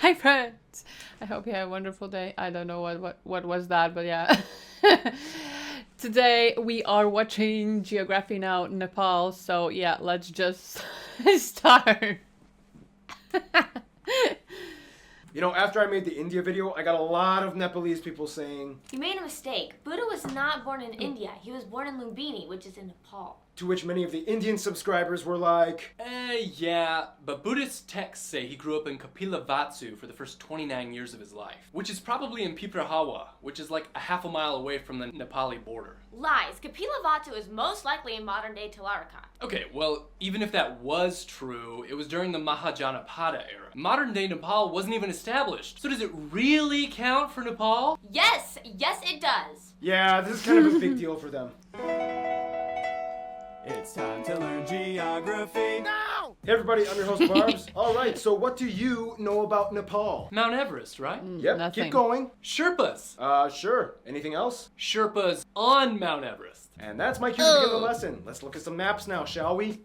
Hi friends! I hope you had a wonderful day. I don't know what was that, but yeah. Today we are watching Geography Now Nepal, so yeah, let's just start. You know, after I made the India video, I got a lot of Nepalese people saying, "You made a mistake. Buddha was not born in India. He was born in Lumbini, which is in Nepal." to which many of the Indian subscribers were like, Yeah, but Buddhist texts say he grew up in Kapilavatthu for the first 29 years of his life, which is probably in Piprahawa, which is like a half a mile away from the Nepali border. Lies. Kapilavatthu is most likely in modern-day Tallarakan. Okay, well, even if that was true, it was during the Mahajanapada era. Modern-day Nepal wasn't even established. So does it really count for Nepal? Yes, it does. yeah, this is kind of a big deal for them. It's time to learn geography now! Hey everybody, I'm your host Barbs. Alright, so what do you know about Nepal? Mount Everest, right? Yep, Nothing. keep going. Sherpas. Sure. Anything else? Sherpas on Mount Everest. And that's my cue to begin the lesson. Let's look at some maps now, shall we?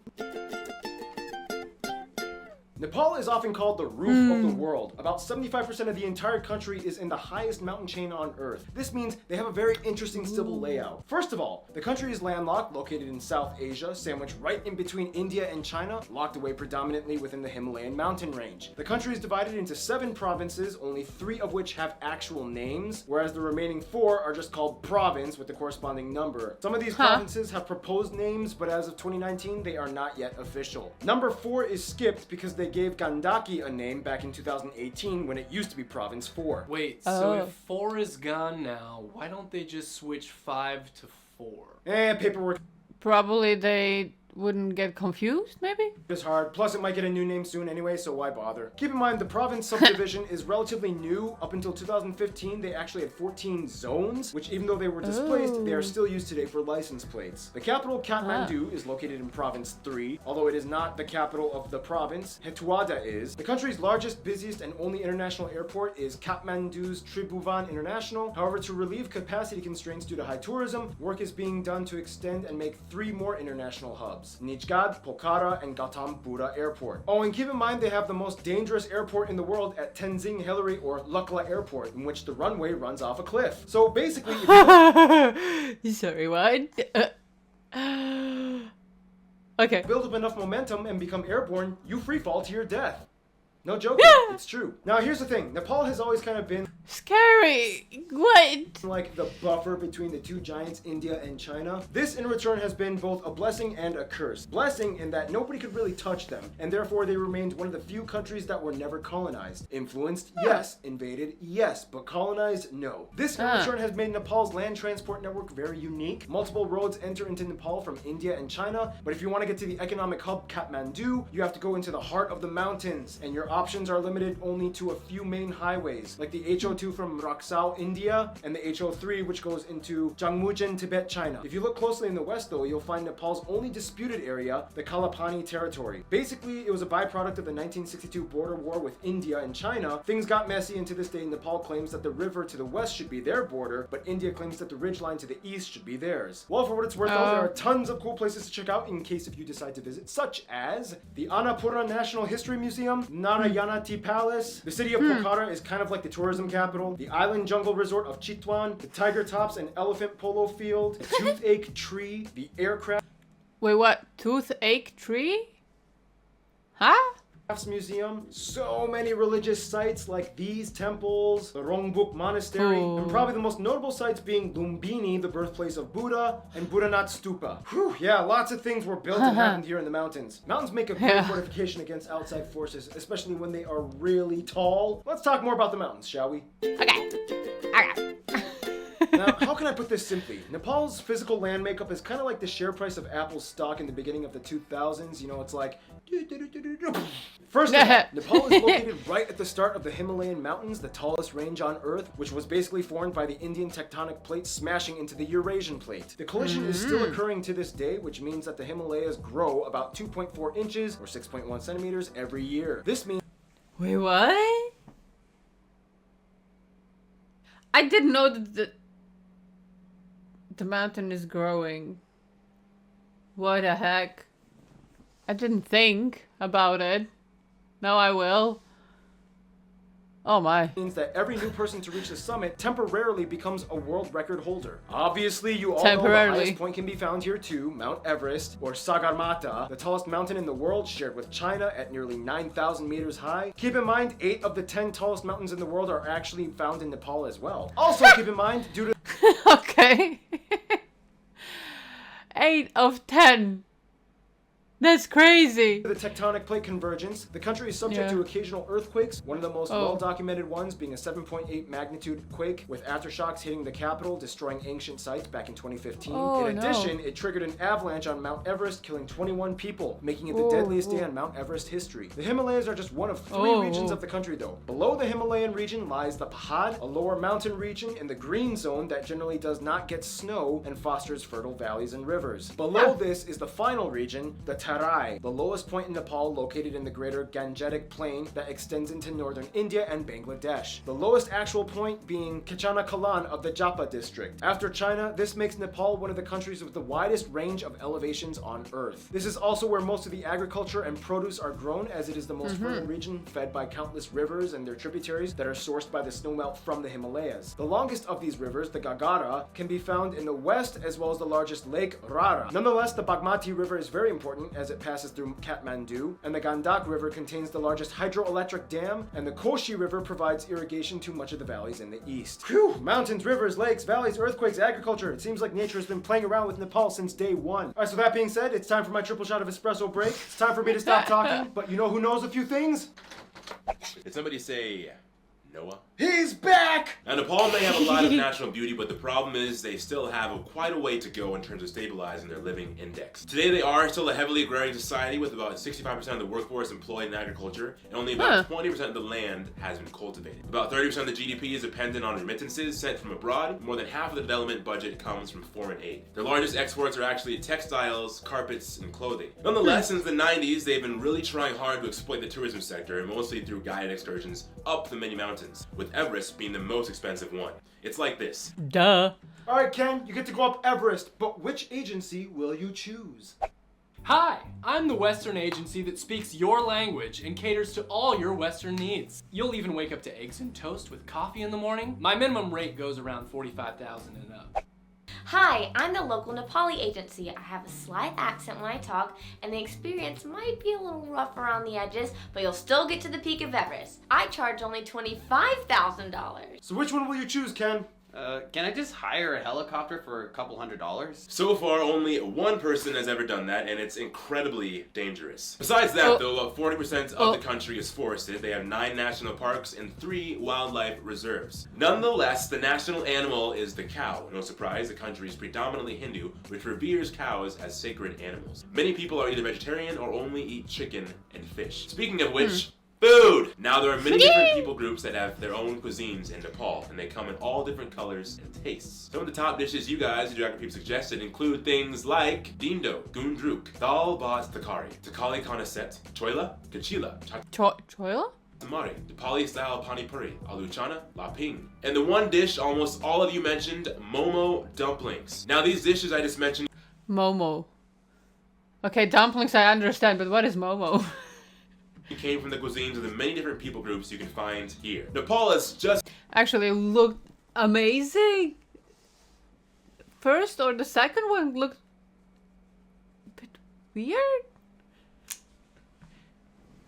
Nepal is often called the roof of the world. About 75% of the entire country is in the highest mountain chain on Earth. This means they have a very interesting civil layout. First of all, the country is landlocked, located in South Asia, sandwiched right in between India and China, locked away predominantly within the Himalayan mountain range. The country is divided into 7 provinces, only 3 of which have actual names, whereas the remaining 4 are just called province with the corresponding number. Some of these provinces have proposed names, but as of 2019, they are not yet official. Number 4 is skipped because they gave Gandaki a name back in 2018 when it used to be Province 4. Wait, so if 4 is gone now, why don't they just switch 5 to 4? Paperwork Probably they wouldn't get confused, maybe? is hard. Plus, it might get a new name soon anyway, so why bother? Keep in mind, the province subdivision is relatively new. Up until 2015, they actually had 14 zones, which even though they were displaced, they are still used today for license plates. The capital, Kathmandu, is located in Province 3, although it is not the capital of the province. Hettuada is. The country's largest, busiest, and only international airport is Kathmandu's Tribhuvan International. However, to relieve capacity constraints due to high tourism, work is being done to extend and make 3 more international hubs. Nijgad, Pokhara, and Gautam Buddha Airport. Oh, and keep in mind they have the most dangerous airport in the world at Tenzing Hillary or Lukla Airport, in which the runway runs off a cliff. So basically, if you Sorry, what? Okay. build up enough momentum and become airborne, you free fall to your death. No joke, it's true. Now here's the thing, Nepal has always kind of been Scary! What? like the buffer between the 2 giants, India and China. This in return has been both a blessing and a curse. Blessing in that nobody could really touch them, and therefore they remained one of the few countries that were never colonized. Influenced, yes. Invaded, yes. But colonized, no. This in return has made Nepal's land transport network very unique. Multiple roads enter into Nepal from India and China, but if you want to get to the economic hub Kathmandu, you have to go into the heart of the mountains, and your options are limited only to a few main highways, like the HO2 from Raksao, India, and the HO3 which goes into Jangmujen, Tibet, China. If you look closely in the west though, you'll find Nepal's only disputed area, the Kalapani territory. Basically, it was a byproduct of the 1962 border war with India and China. Things got messy, and to this day Nepal claims that the river to the west should be their border, but India claims that the ridgeline to the east should be theirs. Well, for what it's worth though, there are tons of cool places to check out in case if you decide to visit, such as the Annapurna National History Museum, Narayanati Palace. The city of Pokhara is kind of like the tourism capital. The island jungle resort of Chitwan, the tiger tops and elephant polo field, the toothache tree, the aircraft Wait, what? Toothache tree? Huh? museum. So many religious sites like these temples, the Rongbuk Monastery, and probably the most notable sites being Lumbini, the birthplace of Buddha, and Buddhanath Stupa. Whew, yeah, lots of things were built and happened here in the mountains. Mountains make a great fortification against outside forces, especially when they are really tall. Let's talk more about the mountains, shall we? Okay. Now, how can I put this simply? Nepal's physical land makeup is kind of like the share price of Apple's stock in the beginning of the 2000s. You know, it's like... First of all, Nepal is located right at the start of the Himalayan mountains, the tallest range on Earth, which was basically formed by the Indian tectonic plate smashing into the Eurasian plate. The collision is still occurring to this day, which means that the Himalayas grow about 2.4 inches or 6.1 centimeters every year. This means... Wait, what? I didn't know that the mountain is growing. What the heck? I didn't think about it. Now I will. Oh my. means that every new person to reach the summit temporarily becomes a world record holder. Obviously, you all know the Temporarily. highest point can be found here too, Mount Everest, or Sagarmatha, the tallest mountain in the world, shared with China at nearly 9,000 meters high. Keep in mind, 8 of the 10 tallest mountains in the world are actually found in Nepal as well. Also keep in mind, due to Okay. 8 of 10. That's crazy. the tectonic plate convergence, the country is subject to occasional earthquakes, one of the most well-documented ones being a 7.8 magnitude quake with aftershocks hitting the capital, destroying ancient sites back in 2015. In addition, it triggered an avalanche on Mount Everest, killing 21 people, making it the deadliest day on Mount Everest history. The Himalayas are just one of 3 regions of the country though. Below the Himalayan region lies the Pahad, a lower mountain region in the green zone that generally does not get snow and fosters fertile valleys and rivers. Below this is the final region, the Tarai, the lowest point in Nepal located in the greater Gangetic Plain that extends into northern India and Bangladesh. The lowest actual point being Kachanakalan of the Japa district. After China, this makes Nepal one of the countries with the widest range of elevations on Earth. This is also where most of the agriculture and produce are grown, as it is the most fertile region fed by countless rivers and their tributaries that are sourced by the snowmelt from the Himalayas. The longest of these rivers, the Gagara, can be found in the west as well as the largest lake, Rara. Nonetheless, the Bagmati River is very important as it passes through Kathmandu, and the Gandak River contains the largest hydroelectric dam, and the Koshi River provides irrigation to much of the valleys in the east. Phew! Mountains, rivers, lakes, valleys, earthquakes, agriculture. It seems like nature has been playing around with Nepal since day one. Alright, so that being said, it's time for my triple shot of espresso break. It's time for me to stop talking, but you know who knows a few things? Did somebody say Noah? He's back! Now, Nepal may have a lot of natural beauty, but the problem is they still have quite a way to go in terms of stabilizing their living index. Today, they are still a heavily agrarian society with about 65% of the workforce employed in agriculture, and only about 20% of the land has been cultivated. About 30% of the GDP is dependent on remittances sent from abroad. More than half of the development budget comes from foreign aid. Their largest exports are actually textiles, carpets, and clothing. Nonetheless, since the 90s, they've been really trying hard to exploit the tourism sector, mostly through guided excursions up the many mountains, with Everest being the most expensive one. It's like this. Duh. Alright, Ken, you get to go up Everest, but which agency will you choose? Hi, I'm the Western agency that speaks your language and caters to all your Western needs. You'll even wake up to eggs and toast with coffee in the morning. My minimum rate goes around $45,000 and up. Hi, I'm the local Nepali agency. I have a slight accent when I talk, and the experience might be a little rough around the edges, but you'll still get to the peak of Everest. I charge only $25,000. So which one will you choose, Ken? Can I just hire a helicopter for a couple $100s? So far, only one person has ever done that, and it's incredibly dangerous. Besides that, though, about 40% of the country is forested. They have 9 national parks and 3 wildlife reserves. Nonetheless, the national animal is the cow. No surprise, the country is predominantly Hindu, which reveres cows as sacred animals. Many people are either vegetarian or only eat chicken and fish. Speaking of which, food! Now there are many different people groups that have their own cuisines in Nepal, and they come in all different colors and tastes. Some of the top dishes you guys, the geography suggested, include things like dindo, gundruk, dal bhat takari, takali kanaset, choila, kachila, Choila? Samari, Nepali style pani puri, aloo chana, laping. And the one dish almost all of you mentioned, momo dumplings. Now these dishes I just mentioned Momo. Okay, dumplings I understand, but what is Momo? came from the cuisines of the many different people groups you can find here. Nepal is just Actually looked amazing. First or the second one looked a bit weird.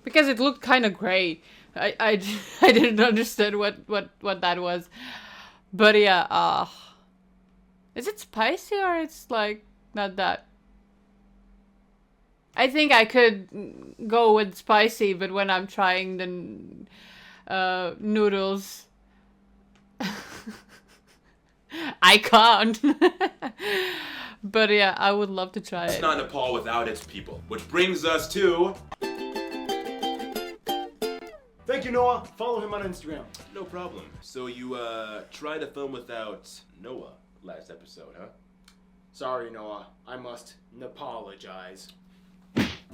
Because it looked kind of gray. I didn't understand what that was. But yeah, is it spicy or it's like not that? I think I could go with spicy, but when I'm trying the noodles, I can't. But yeah, I would love to try it. not Nepal without its people. Which brings us to... Thank you, Noah. Follow him on Instagram. No problem. So you tried to film without Noah last episode, huh? Sorry, Noah. I must Nepalogize.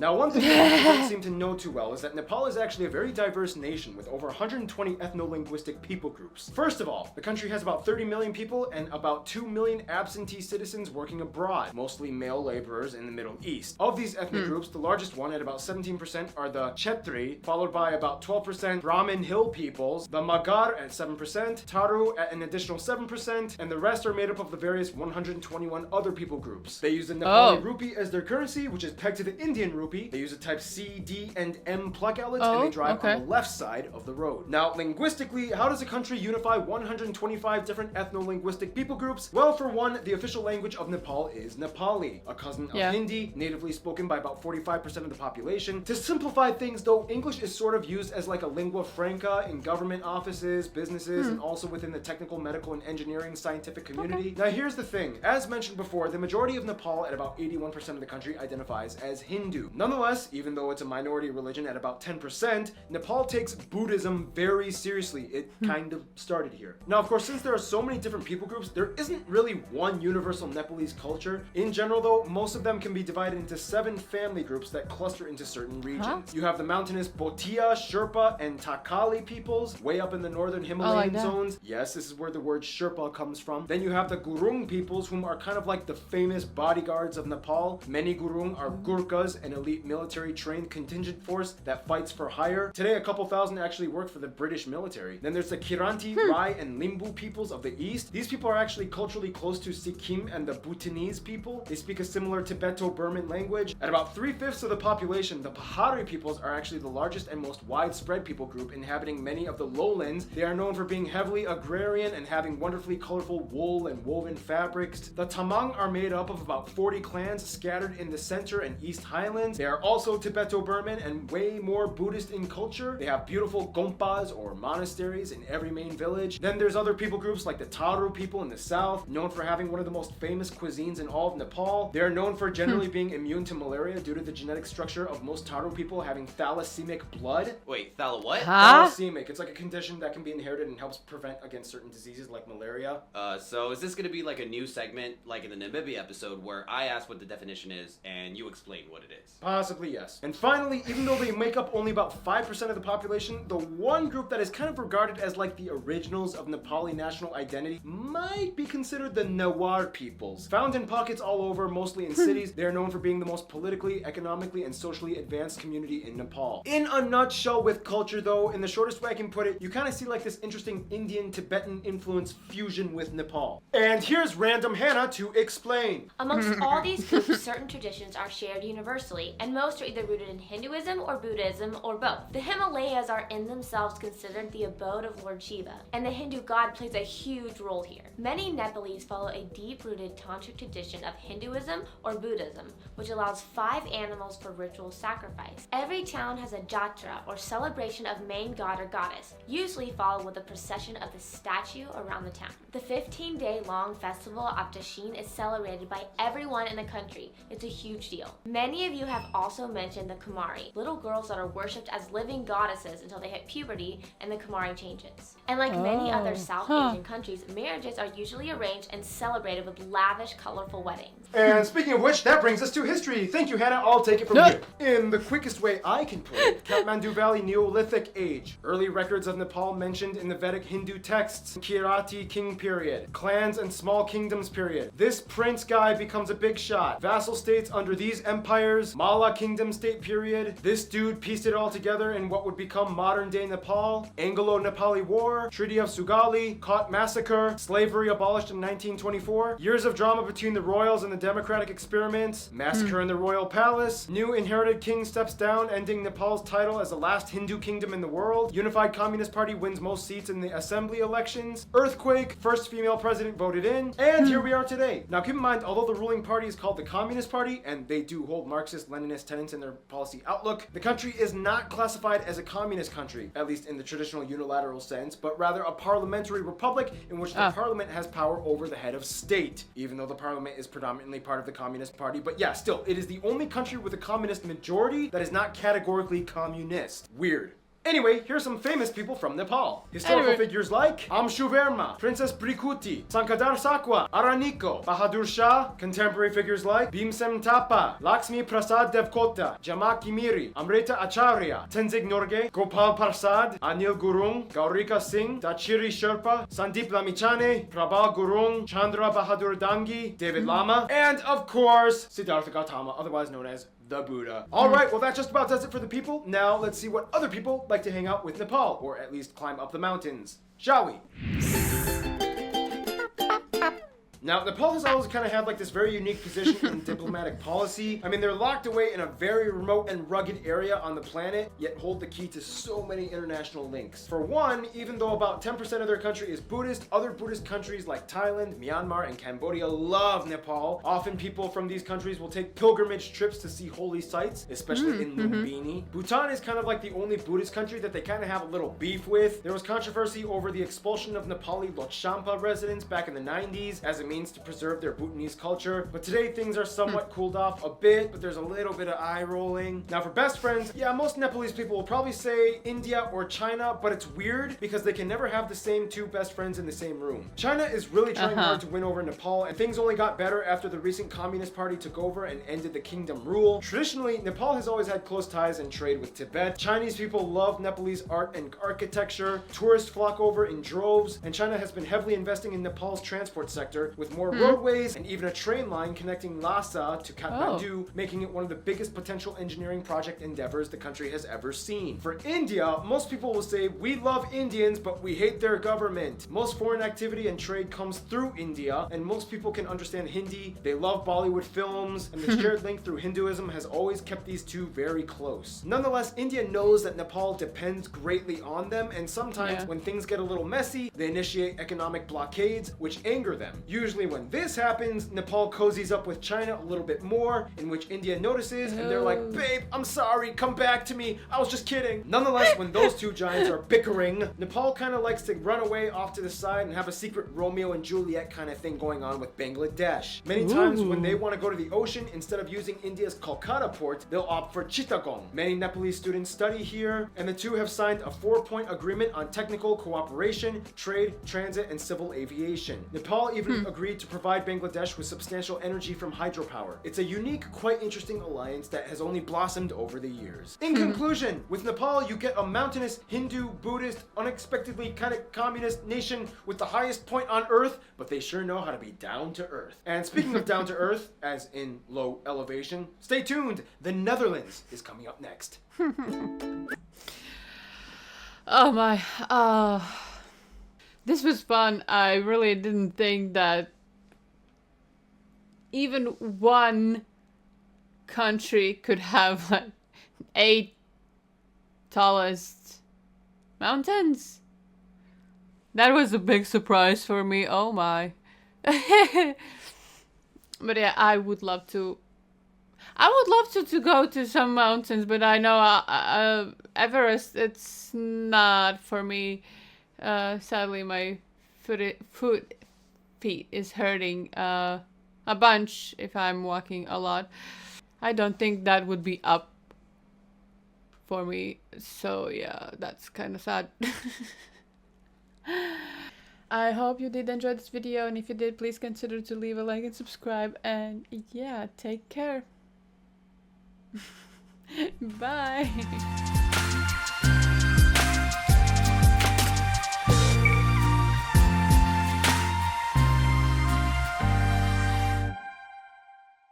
Now, one thing that people don't seem to know too well is that Nepal is actually a very diverse nation with over 120 ethno-linguistic people groups. First of all, the country has about 30 million people and about 2 million absentee citizens working abroad, mostly male laborers in the Middle East. Of these ethnic groups, the largest one at about 17% are the Chetri, followed by about 12% Brahmin Hill peoples, the Magar at 7%, Taru at an additional 7%, and the rest are made up of the various 121 other people groups. They use the Nepali rupee as their currency, which is pegged to the Indian rupee. They use a type C, D, and M pluck outlets, and they drive on the left side of the road. Now, linguistically, how does a country unify 125 different ethno-linguistic people groups? Well, for one, the official language of Nepal is Nepali, a cousin of Hindi, natively spoken by about 45% of the population. To simplify things, though, English is sort of used as like a lingua franca in government offices, businesses, and also within the technical, medical, and engineering scientific community. Now, here's the thing. As mentioned before, the majority of Nepal, at about 81% of the country, identifies as Hindu. Nonetheless, even though it's a minority religion at about 10%, Nepal takes Buddhism very seriously. It kind of started here. Now, of course, since there are so many different people groups, there isn't really one universal Nepalese culture. In general, though, most of them can be divided into 7 family groups that cluster into certain regions. You have the mountainous Bhotia, Sherpa, and Takali peoples, way up in the northern Himalayan zones. Yes, this is where the word Sherpa comes from. Then you have the Gurung peoples, whom are kind of like the famous bodyguards of Nepal. Many Gurung are Gurkhas, an elite military trained contingent force that fights for hire. Today, a couple thousand actually work for the British military. Then there's the Kiranti, Rai, and Limbu peoples of the east. These people are actually culturally close to Sikkim and the Bhutanese people. They speak a similar Tibeto-Burman language. At about 3/5 of the population, the Pahari peoples are actually the largest and most widespread people group, inhabiting many of the lowlands. They are known for being heavily agrarian and having wonderfully colorful wool and woven fabrics. The Tamang are made up of about 40 clans scattered in the center and east highlands. They are also Tibeto-Burman and way more Buddhist in culture. They have beautiful gompas or monasteries in every main village. Then there's other people groups like the Taru people in the south, known for having one of the most famous cuisines in all of Nepal. They are known for generally being immune to malaria due to the genetic structure of most Taru people having thalassemic blood. Wait, thala what? Thalassemic. It's like a condition that can be inherited and helps prevent against certain diseases like malaria. So is this going to be like a new segment, like in the Namibia episode, where I ask what the definition is and you explain what it is? Possibly, yes. And finally, even though they make up only about 5% of the population, the one group that is kind of regarded as like the originals of Nepali national identity might be considered the Newar peoples. Found in pockets all over, mostly in cities, they are known for being the most politically, economically, and socially advanced community in Nepal. In a nutshell with culture though, in the shortest way I can put it, you kind of see like this interesting Indian-Tibetan influence fusion with Nepal. And here's Random Hannah to explain. Amongst all these groups, certain traditions are shared universally, and most are either rooted in Hinduism or Buddhism or both. The Himalayas are in themselves considered the abode of Lord Shiva, and the Hindu god plays a huge role here. Many Nepalese follow a deep-rooted tantric tradition of Hinduism or Buddhism, which allows 5 animals for ritual sacrifice. Every town has a jatra, or celebration of main god or goddess, usually followed with a procession of the statue around the town. The 15-day-long festival of Dashin is celebrated by everyone in the country. It's a huge deal. Many of you have also mentioned the Kumari, little girls that are worshipped as living goddesses until they hit puberty and the Kumari changes. And like many other South Asian countries, marriages are usually arranged and celebrated with lavish, colorful weddings. And speaking of which, that brings us to history. Thank you, Hannah. I'll take it from here. In the quickest way I can put it, Kathmandu Valley Neolithic Age. Early records of Nepal mentioned in the Vedic Hindu texts. Kirati King period. Clans and small kingdoms period. This prince guy becomes a big shot. Vassal states under these empires. Mala Kingdom state period. This dude pieced it all together in what would become modern day Nepal. Anglo-Nepali War. Treaty of Sugali. Caught massacre. Slavery abolished in 1924. Years of drama between the royals and the democratic experiments. Massacre in the royal palace. New inherited king steps down, ending Nepal's title as the last Hindu kingdom in the world. Unified Communist Party wins most seats in the assembly elections. Earthquake. First female president voted in. And here we are today. Now keep in mind, although the ruling party is called the Communist Party, and they do hold Marxist-Leninist tenets in their policy outlook, the country is not classified as a communist country, at least in the traditional unilateral sense, but rather a parliamentary republic in which the parliament has power over the head of state, even though the parliament is predominantly part of the Communist Party. But yeah, still, it is the only country with a communist majority that is not categorically communist. Weird. Anyway, here's some famous people from Nepal. Historical Anyway. figures like Amshu Verma, Princess Brikuti, Sankadar Sakwa, Araniko, Bahadur Shah. Contemporary figures like Bhimsen Thapa, Lakshmi Prasad Devkota, Jamaki Miri, Amrita Acharya, Tenzing Norgay, Gopal Prasad, Anil Gurung, Gaurika Singh, Dachiri Sherpa, Sandeep Lamichane, Prabal Gurung, Chandra Bahadur Dangi, David Lama, and of course, Siddhartha Gautama, otherwise known as the Buddha. Alright, well that just about does it for the people. Now let's see what other people like to hang out with Nepal, or at least climb up the mountains. Shall we? Now, Nepal has always kind of had like this very unique position in diplomatic policy. I mean, they're locked away in a very remote and rugged area on the planet, yet hold the key to so many international links. For one, even though about 10% of their country is Buddhist, other Buddhist countries like Thailand, Myanmar, and Cambodia love Nepal. Often people from these countries will take pilgrimage trips to see holy sites, especially in Lumbini. Bhutan is kind of like the only Buddhist country that they kind of have a little beef with. There was controversy over the expulsion of Nepali Lhotshampa residents back in the 90s as a means to preserve their Bhutanese culture, but today things are somewhat cooled off a bit, but there's a little bit of eye rolling. Now for best friends, yeah, most Nepalese people will probably say India or China, but it's weird because they can never have the same two best friends in the same room. China is really trying hard to win over Nepal, and things only got better after the recent Communist Party took over and ended the kingdom rule. Traditionally, Nepal has always had close ties and trade with Tibet. Chinese people love Nepalese art and architecture. Tourists flock over in droves, and China has been heavily investing in Nepal's transport sector with more roadways and even a train line connecting Lhasa to Kathmandu, making it one of the biggest potential engineering project endeavors the country has ever seen. For India, most people will say, we love Indians, but we hate their government. Most foreign activity and trade comes through India, and most people can understand Hindi. They love Bollywood films, and the shared link through Hinduism has always kept these two very close. Nonetheless, India knows that Nepal depends greatly on them, and sometimes when things get a little messy, they initiate economic blockades, which anger them. Usually when this happens, Nepal cozies up with China a little bit more, in which India notices, and they're like, babe, I'm sorry, come back to me, I was just kidding. Nonetheless, when those two giants are bickering, Nepal kind of likes to run away off to the side and have a secret Romeo and Juliet kind of thing going on with Bangladesh. Many times when they want to go to the ocean, instead of using India's Kolkata port, they'll opt for Chittagong. Many Nepalese students study here, and the two have signed a 4-point agreement on technical cooperation, trade, transit, and civil aviation. Nepal even agreed to provide Bangladesh with substantial energy from hydropower. It's a unique, quite interesting alliance that has only blossomed over the years. In conclusion, with Nepal, you get a mountainous, Hindu, Buddhist, unexpectedly kind of communist nation with the highest point on earth, but they sure know how to be down to earth. And speaking of down to earth, as in low elevation, stay tuned. The Netherlands is coming up next. Oh my, this was fun. I really didn't think that even one country could have like 8 tallest mountains. That was a big surprise for me. Oh my. But yeah, I would love to go to some mountains, but I know Everest, it's not for me. Sadly, my feet is hurting a bunch if I'm walking a lot. I don't think that would be up for me. So yeah, that's kind of sad. I hope you did enjoy this video, and if you did, please consider to leave a like and subscribe, and yeah, take care. Bye.